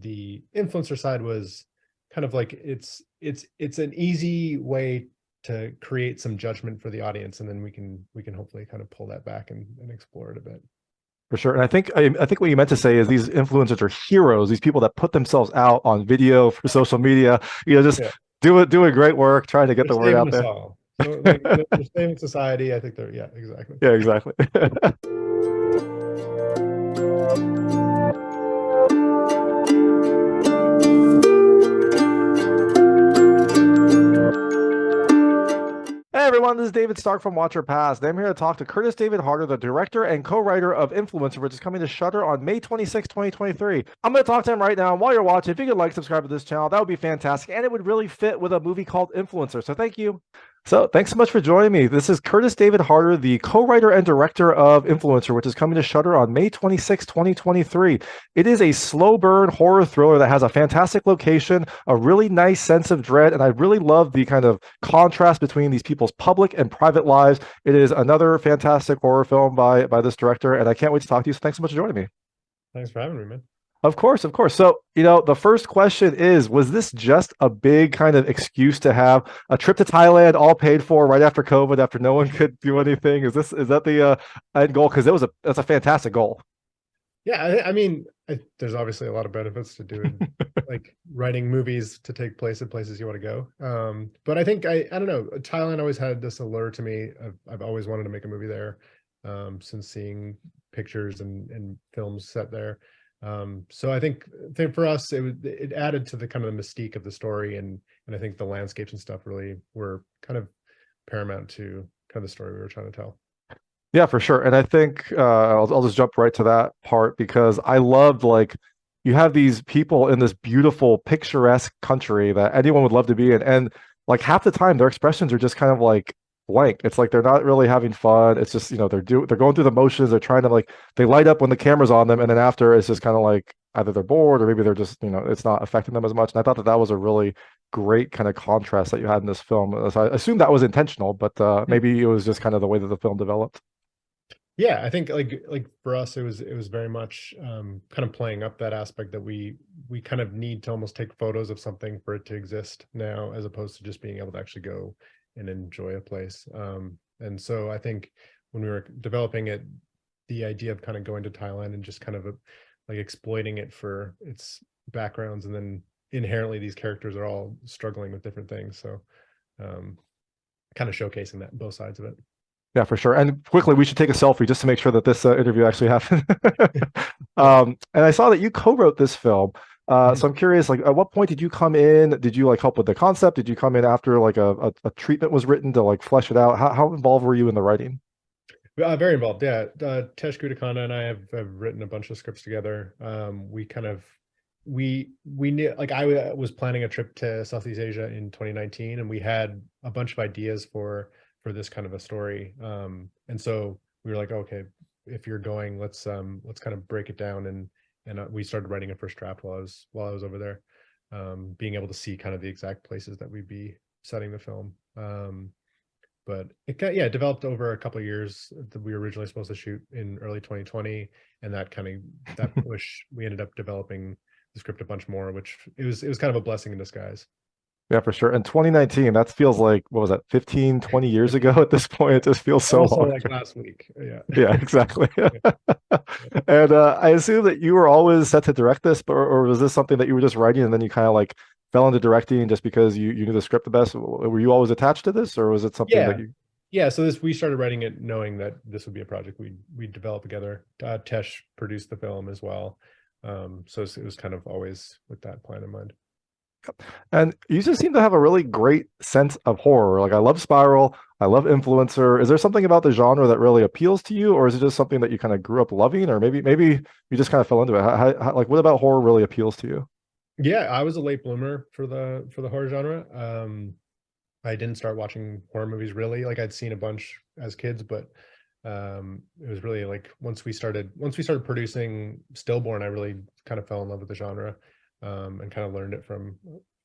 the influencer side was kind of like it's an easy way to create some judgment for the audience, and then we can hopefully kind of pull that back and explore it a bit. For sure. And I think what you meant to say is these influencers are heroes, these people that put themselves out on video for social media, just Yeah, doing great work, trying to get they're the word saving out us there. all. So like they're saving society. I think they're, yeah, exactly. Yeah, exactly. Hey everyone, this is David Stark from Watcher Pass. I'm here to talk to Curtis David Harder, the director and co-writer of Influencer, which is coming to Shudder on May 26, 2023. I'm going to talk to him right now. And while you're watching, if you could like, subscribe to this channel, that would be fantastic. And it would really fit with a movie called Influencer. So thank you. So thanks so much for joining me. This is Curtis David Harder, the co-writer and director of Influencer, which is coming to Shudder on May 26, 2023. It is a slow burn horror thriller that has a fantastic location, a really nice sense of dread, and I really love the kind of contrast between these people's public and private lives. It is another fantastic horror film by this director, and I can't wait to talk to you. So thanks so much for joining me. Thanks for having me, man. Of course, of course. So, the first question is, was this just a big kind of excuse to have a trip to Thailand all paid for right after COVID, after no one could do anything? Is that the end goal? Because that's a fantastic goal. Yeah, there's obviously a lot of benefits to doing like writing movies to take place in places you want to go. But I think I don't know. Thailand always had this allure to me. I've always wanted to make a movie there, since seeing pictures and films set there. So I think for us it added to the kind of the mystique of the story, and I think the landscapes and stuff really were kind of paramount to kind of the story we were trying to tell. Yeah, for sure. And I think I'll just jump right to that part because I loved like you have these people in this beautiful, picturesque country that anyone would love to be in, and like half the time their expressions are just kind of like blank. It's like they're not really having fun. It's just they're going through the motions. They're trying to like they light up when the camera's on them, and then after it's just kind of like either they're bored or maybe they're just it's not affecting them as much. And I thought that was a really great kind of contrast that you had in this film. So I assume that was intentional, but maybe it was just kind of the way that the film developed. Yeah, I think like for us it was very much kind of playing up that aspect that we kind of need to almost take photos of something for it to exist now, as opposed to just being able to actually go and enjoy a place. And so I think when we were developing it, the idea of kind of going to Thailand and just kind of like exploiting it for its backgrounds, and then inherently these characters are all struggling with different things. So kind of showcasing that both sides of it. Yeah, for sure. And quickly, we should take a selfie just to make sure that this interview actually happened. Yeah. And I saw that you co-wrote this film. Mhm. So I'm curious, like, at what point did you come in? Did you like help with the concept? Did you come in after like a treatment was written to like flesh it out? How involved were you in the writing? Very involved, yeah. Tesh Kudakana and I have written a bunch of scripts together. We kind of we knew, like, was planning a trip to Southeast Asia in 2019, and we had a bunch of ideas for this kind of a story. And so we were like, okay, if you're going, let's kind of break it down, and we started writing a first draft while I was over there, being able to see kind of the exact places that we'd be setting the film. But yeah, it developed over a couple of years. That we were originally supposed to shoot in early 2020, and that push, we ended up developing the script a bunch more, which it was kind of a blessing in disguise. Yeah, for sure. And 2019, that feels like, what was that, 15, 20 years ago at this point? It just feels so Also, long like ago. last week, yeah. Yeah, exactly. Yeah. And I assume that you were always set to direct this, but or was this something that you were just writing and then you kind of like fell into directing just because you knew the script the best? Were you always attached to this, or was it something that Yeah. you? Yeah, so we started writing it knowing that this would be a project we'd develop together. Tesh produced the film as well. So it was kind of always with that plan in mind. And you just seem to have a really great sense of horror. Like I love Spiral, I love Influencer. Is there something about the genre that really appeals to you, or is it just something that you kind of grew up loving, or maybe you just kind of fell into it? Like what about horror really appeals to you? Yeah, I was a late bloomer for the horror genre. I didn't start watching horror movies really. Like, I'd seen a bunch as kids, but it was really like once we started producing Stillborn, I really kind of fell in love with the genre, and kind of learned it from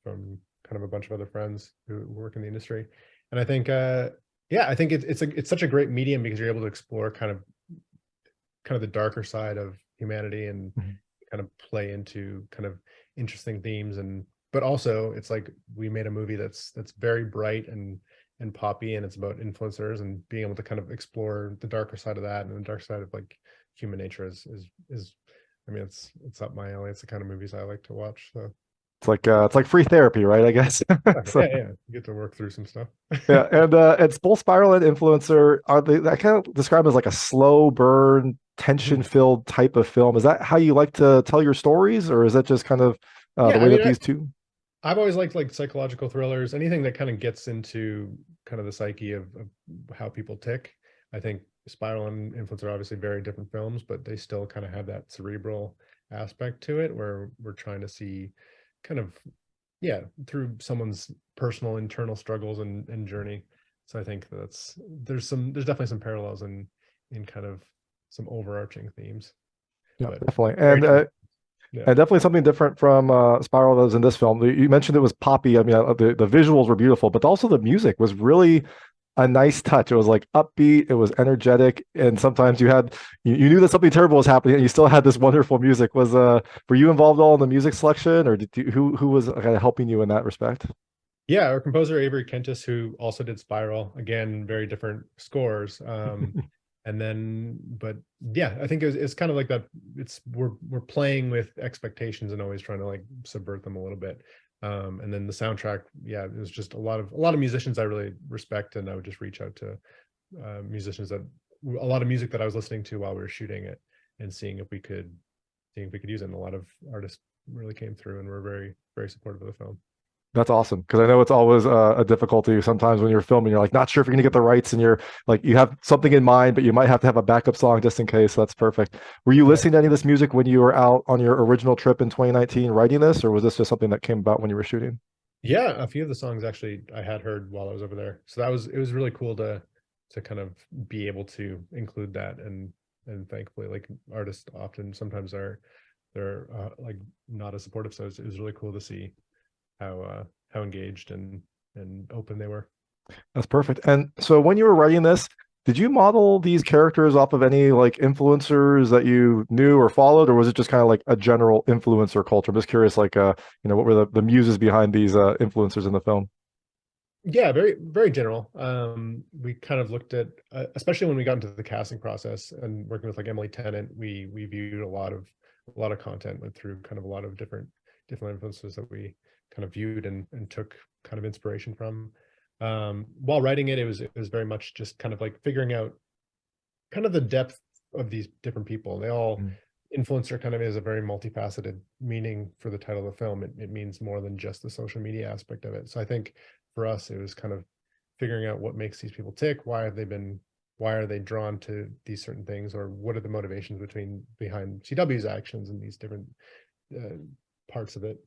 kind of a bunch of other friends who work in the industry. And I think yeah, I think it's such a great medium because you're able to explore kind of the darker side of humanity, and Mhm. kind of play into kind of interesting themes. And but also it's like we made a movie that's very bright and poppy, and it's about influencers and being able to kind of explore the darker side of that, and the dark side of like human nature is I mean, it's up my alley. It's the kind of movies I like to watch. So It's like free therapy, right? I guess. So, yeah, you get to work through some stuff. yeah, and it's both Spiral and Influencer. Are they? I kind of describe them as like a slow burn, tension-filled type of film. Is that how you like to tell your stories, or is that just kind of the Yeah, I way mean, that these two? I've always liked like psychological thrillers, anything that kind of gets into kind of the psyche of how people tick. I think Spiral and Influence are obviously very different films, but they still kind of have that cerebral aspect to it where we're trying to see kind of, yeah, through someone's personal internal struggles and journey. So I think there's definitely some parallels in kind of some overarching themes, Yeah, but definitely. very And different. Yeah. and definitely something different from Spiral that was in this film. You mentioned it was poppy. I mean, the visuals were beautiful, but also the music was really a nice touch. It was like upbeat, it was energetic, and sometimes you knew that something terrible was happening, and you still had this wonderful music. Were you involved at all in the music selection, or who was kind of helping you in that respect? Yeah, our composer Avery Kentis, who also did Spiral, again, very different scores. And then, but yeah, I think it's kind of like that. We're playing with expectations and always trying to like subvert them a little bit. And then the soundtrack, yeah, it was just a lot of musicians I really respect, and I would just reach out to musicians that a lot of music that I was listening to while we were shooting it, and seeing if we could use it. And a lot of artists really came through and were very, very supportive of the film. That's awesome because I know it's always a difficulty sometimes when you're filming. You're like not sure if you're gonna get the rights, and you're like you have something in mind, but you might have to have a backup song just in case. So that's perfect. Were you Yeah. listening to any of this music when you were out on your original trip in 2019 writing this, or was this just something that came about when you were shooting? Yeah, a few of the songs actually I had heard while I was over there. So it was really cool to kind of be able to include that. And thankfully like artists often sometimes they're like not as supportive. So it was really cool to see how engaged and open they were. That's perfect. And so when you were writing this, did you model these characters off of any like influencers that you knew or followed, or was it just kind of like a general influencer culture? I'm just curious, like what were the muses behind these influencers in the film? Yeah, very, very general. We kind of looked at, especially when we got into the casting process and working with like Emily Tennant, we viewed a lot of content, went through kind of a lot of different influences that we kind of viewed and took kind of inspiration from. While writing it, it was very much just kind of like figuring out kind of the depth of these different people. They all Mm. influencer kind of is a very multifaceted meaning for the title of the film. It means more than just the social media aspect of it. So I think for us, it was kind of figuring out what makes these people tick. Why are they drawn to these certain things, or what are the motivations behind CW's actions and these different uh, parts of it.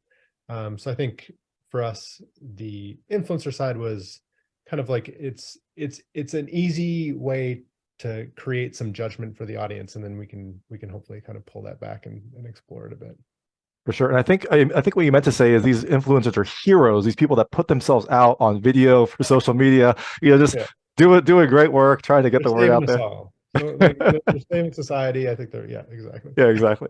So I think for us, the influencer side was kind of like it's an easy way to create some judgment for the audience, and then we can hopefully kind of pull that back and explore it a bit. For sure. And I think what you meant to say is these influencers are heroes, these people that put themselves out on video for social media, just Yeah, doing great work, trying to get they're the word saving out us there. all. So like they're saving society. I think yeah, exactly. Yeah, exactly.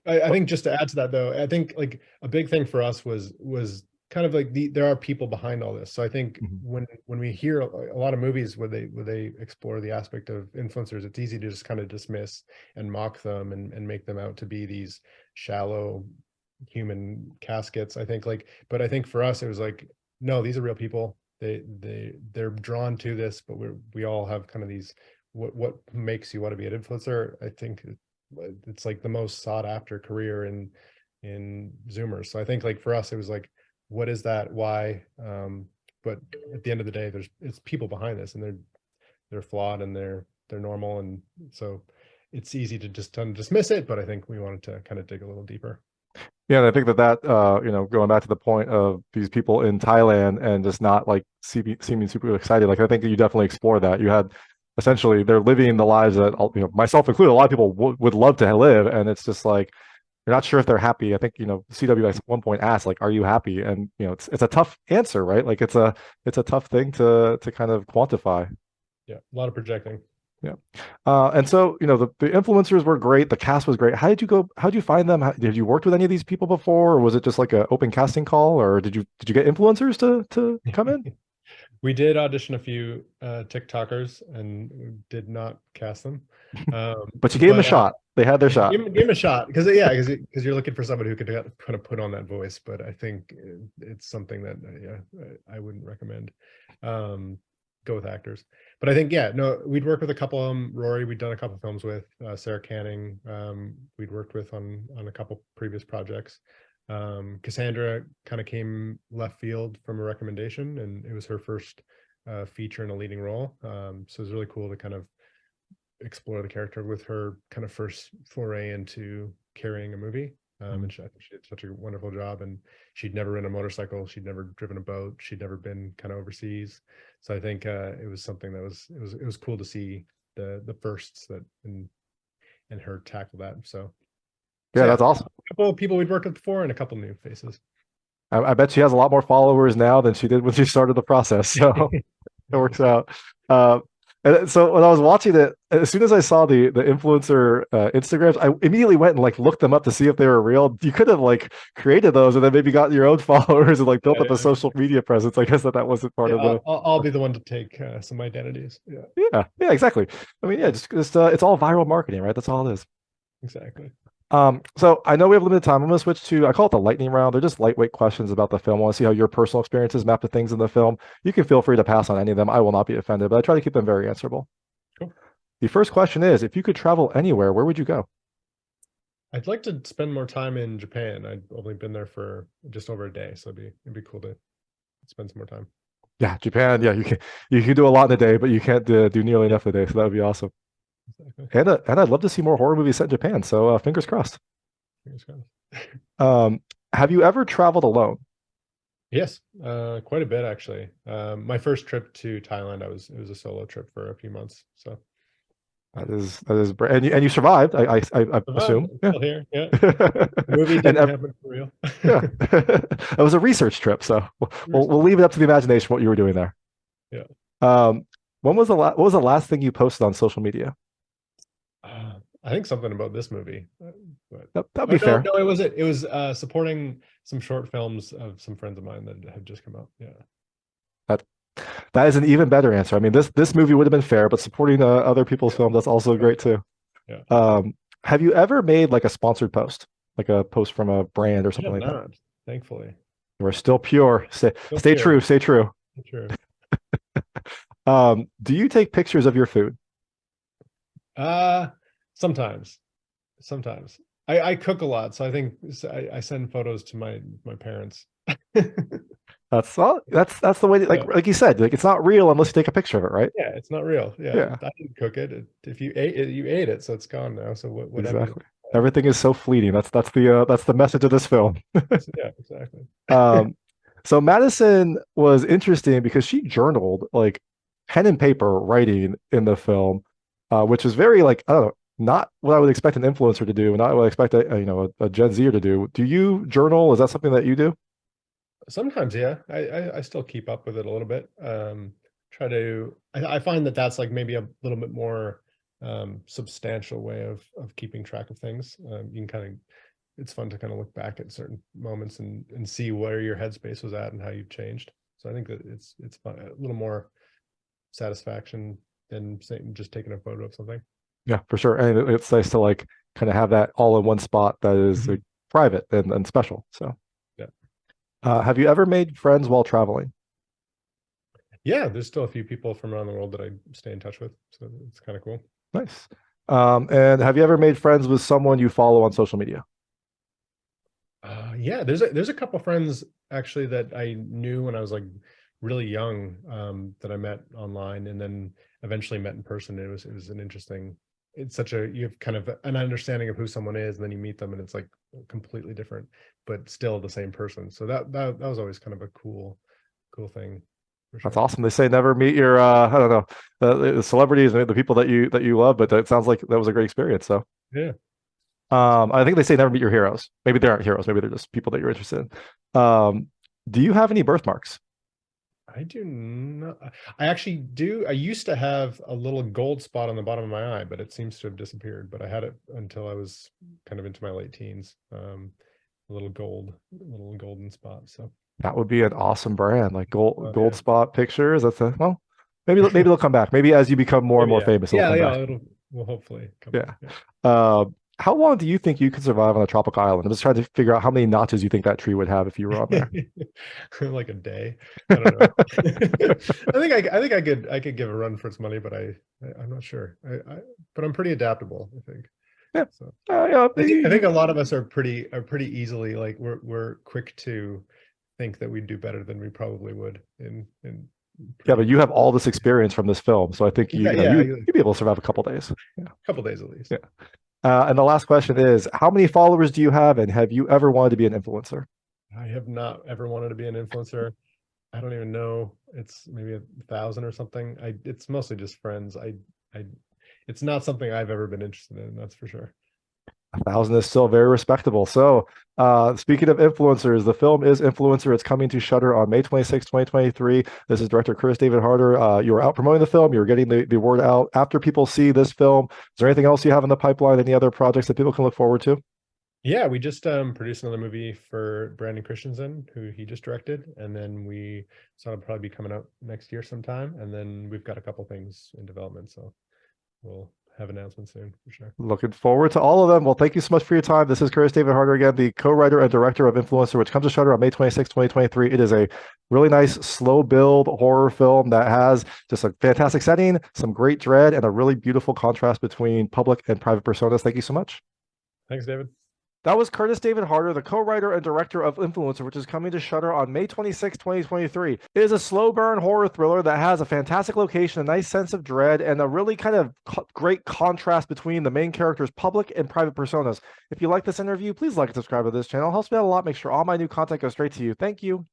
I think just to add to that though, I think like a big thing for us was kind of like there are people behind all this. So I think Mhm. when we hear a lot of movies where they explore the aspect of influencers, it's easy to just kind of dismiss and mock them and make them out to be these shallow human caskets. I think but I think for us it was like, no, these are real people. They're drawn to this, but we all have kind of these what makes you want to be an influencer. I think it's like the most sought after career in Zoomers. So I think like for us, it was like, what is that? Why? But at the end of the day, it's people behind this, and they're flawed and they're normal, and so it's easy to just dismiss it. But I think we wanted to kind of dig a little deeper. Yeah, and I think going back to the point of these people in Thailand and just not like seeming super excited, like I think that you definitely explore that. You had essentially they're living the lives that myself included, a lot of people would love to live, and it's just like you're not sure if they're happy. I think CW at one point asked like, "Are you happy?" And it's a tough answer, right? Like it's a tough thing to kind of quantify. Yeah, a lot of projecting. Yeah. And so, the influencers were great. The cast was great. How did you find them? Did you worked with any of these people before, or was it just like an open casting call, or did you get influencers to come in? We did audition a few TikTokers and did not cast them. But you gave them a But shot. They had their shot. give him a shot because yeah, because you're looking for somebody who could kind of put on that voice. But I think it's something that yeah, I wouldn't recommend. Go with actors. But I think yeah, no, we'd work with a couple of them. Rory, we'd done a couple films with Sarah Canning. We'd worked with on a couple previous projects. Cassandra kind of came left field from a recommendation, and it was her first feature in a leading role. So it was really cool to kind of explore the character with her kind of first foray into carrying a movie. And I think she did such a wonderful job. And she'd never ridden a motorcycle, she'd never driven a boat, she'd never been kind of overseas. So I think it was something that was cool to see the firsts that and her tackle that. Yeah, that's awesome. A couple of people we'd worked with before and a couple new faces. I bet she has a lot more followers now than she did when she started the process. So it works out. And so when I was watching it, as soon as I saw the influencer Instagrams, I immediately went and like looked them up to see if they were real. You could have like created those and then maybe gotten your own followers and like built up a social media presence. I guess that wasn't part of the. I'll be the one to take some identities. Yeah, exactly. I mean, yeah, just it's all viral marketing, right? That's all it is. Exactly. So I know we have limited time. I'm going to switch to, I call it the lightning round. They're just lightweight questions about the film. I want to see how your personal experiences map to things in the film. You can feel free to pass on any of them. I will not be offended, but I try to keep them very answerable. Cool. The first question is, if you could travel anywhere, where would you go? I'd like to spend more time in Japan. I've only been there for just over a day, so it'd be cool to spend some more time. Yeah, Japan. Yeah, you can do a lot in a day, but you can't do nearly enough a day. So that would be awesome. Exactly. And I'd love to see more horror movies set in Japan. So fingers crossed. Fingers crossed. Have you ever traveled alone? Yes, quite a bit actually. My first trip to Thailand, it was a solo trip for a few months. So that is and you survived. I assume. Yeah. Still here. Yeah. The movie didn't happen for real. Yeah, it was a research trip. So we'll leave it up to the imagination what you were doing there. Yeah. What was the last thing you posted on social media? I think something about this movie. That'd be fair. No, it was supporting some short films of some friends of mine that had just come out. Yeah. That is an even better answer. I mean, this movie would have been fair, but supporting other people's films, that's also great too. Yeah. Have you ever made like a sponsored post, like a post from a brand or something like that? Thankfully. We're still pure. Stay true. Stay true. True. Do you take pictures of your food? Sometimes. I cook a lot, so I think I send photos to my parents. That's the way, like you said, like it's not real unless you take a picture of it, right? Yeah, it's not real. Yeah. I didn't cook it. If you ate it, you ate it, so it's gone now. So whatever. Exactly. Everything is so fleeting. That's the message of this film. Yeah, exactly. So Madison was interesting because she journaled like pen and paper writing in the film, which is very like, I don't know, not what I would expect an influencer to do, not what I expect a Gen Zer to do. Do you journal? Is that something that you do? Sometimes, yeah. I still keep up with it a little bit. I find that that's like maybe a little bit more substantial way of keeping track of things. You can it's fun to kind of look back at certain moments and see where your headspace was at and how you've changed. So I think that it's fun, a little more satisfaction than just taking a photo of something. Yeah, for sure. And it's nice to like kind of have that all in one spot that is like, private and special. So yeah. Have you ever made friends while traveling? Yeah, there's still a few people from around the world that I stay in touch with. So it's kind of cool. Nice. And have you ever made friends with someone you follow on social media? Yeah, there's a couple friends actually that I knew when I was like really young, that I met online and then eventually met in person. It was an interesting, you have kind of an understanding of who someone is, and then you meet them and it's like completely different, but still the same person. So that was always kind of a cool thing. Sure. That's awesome. They say never meet your I don't know, the celebrities and the people that you love, but it sounds like that was a great experience. So yeah. I think they say never meet your heroes. Maybe they aren't heroes. Maybe they're just people that you're interested in. Do you have any birthmarks? I do not. I actually do. I used to have a little gold spot on the bottom of my eye, but it seems to have disappeared. But I had it until I was kind of into my late teens. A little golden spot. So That would be an awesome brand, like oh, gold yeah. spot pictures. That's a well, maybe they'll come back. Maybe as you become more and Maybe, more yeah. famous, it'll Yeah, come yeah. back. We'll hopefully come Yeah. back. Yeah. Uh, how long do you think you could survive on a tropical island? I'm just trying to figure out how many notches you think that tree would have if you were on there. Like a day. I don't know. I think I could give a run for its money, but I'm not sure. But I'm pretty adaptable, I think. Yeah. So Yeah. I think a lot of us are pretty easily like we're quick to think that we'd do better than we probably would in Yeah, but you have all this experience from this film, so I think you know yeah, you'd be able to survive a couple days. Yeah. a couple days at least. Yeah. And the last question is, how many followers do you have, and have you ever wanted to be an influencer? I have not ever wanted to be an influencer. I don't even know. It's maybe 1,000 or something. It's mostly just friends. It's not something I've ever been interested in, that's for sure. 1,000 is still very respectable. So, speaking of influencers, the film is Influencer. It's coming to Shudder on May 26, 2023. This is director Curtis David Harder. You were out promoting the film. You were getting the word out. After people see this film, is there anything else you have in the pipeline? Any other projects that people can look forward to? Yeah, we just produced another movie for Brandon Christensen, who he just directed, and then we saw it'll probably be coming out next year sometime. And then we've got a couple things in development, so we'll have announcements soon for sure. Looking forward to all of them. Well, thank you so much for your time. This is Curtis David Harder again, the co-writer and director of Influencer, which comes to Shudder on May 26, 2023. It is a really nice, slow build horror film that has just a fantastic setting, some great dread, and a really beautiful contrast between public and private personas. Thank you so much. Thanks, David. That was Curtis David Harder, the co-writer and director of Influencer, which is coming to Shudder on May 26, 2023. It is a slow burn horror thriller that has a fantastic location, a nice sense of dread, and a really kind of great contrast between the main character's public and private personas. If you like this interview, please like and subscribe to this channel. It helps me out a lot. Make sure all my new content goes straight to you. Thank you.